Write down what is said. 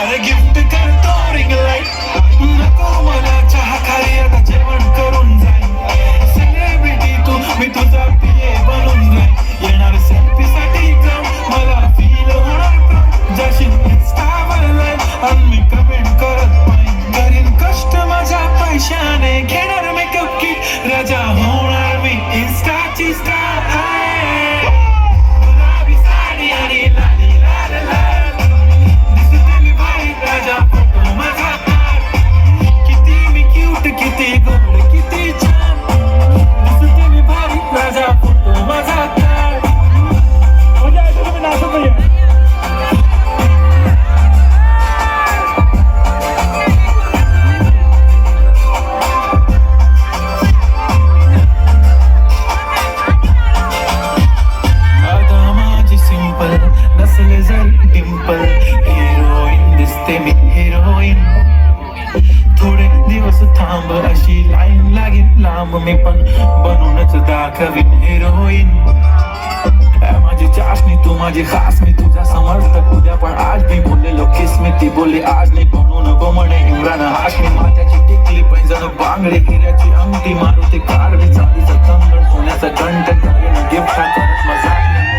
यार गिफ्ट करतो ring light नको मला चहा खाली आता जेवण करून जाईल सेलिब्रिटी तू मी तुझा पिये बनून जाईल येणार सेल्फी साठी क्राऊड मला फील होणार प्राऊड जाशील इंस्टावर लाईव्ह आणि मी कमेंट करत पाहिजे करीन कष्ट माझ्या पैशाने घेणार मेकअप किट राजा होणार मी इंस्टाची स्टार गुलाबी साडी आणि लाली लाल लाल दिसते मी भारी राजा फोटो माझा काढ किती मी क्यूट किती गोड किती छान दिसते मी भारी राजा फोटो माझा काढ मजा येते तुम्ही नाचत नाहीये नसले जर डिंपल हिरोईन दिसते मी हिरोईन थोडे दिवस थांब अशी लाईन लागेल लांब मी पण बनूनच दाखवीन हिरोईन माझी चाशनी तू माझी खास मी तुझा समर्थक उद्या पण आज मी बोललेलो किस मी ती बोलली आज नाही बनू नको म्हणे इम्रान हाशमी माझ्याची टिकली पैंजण बांगडे हिऱ्याची अंगठी मारुती कार मी चांदीचा कंगण सोन्याचा कंठ गिफ्ट करत मजा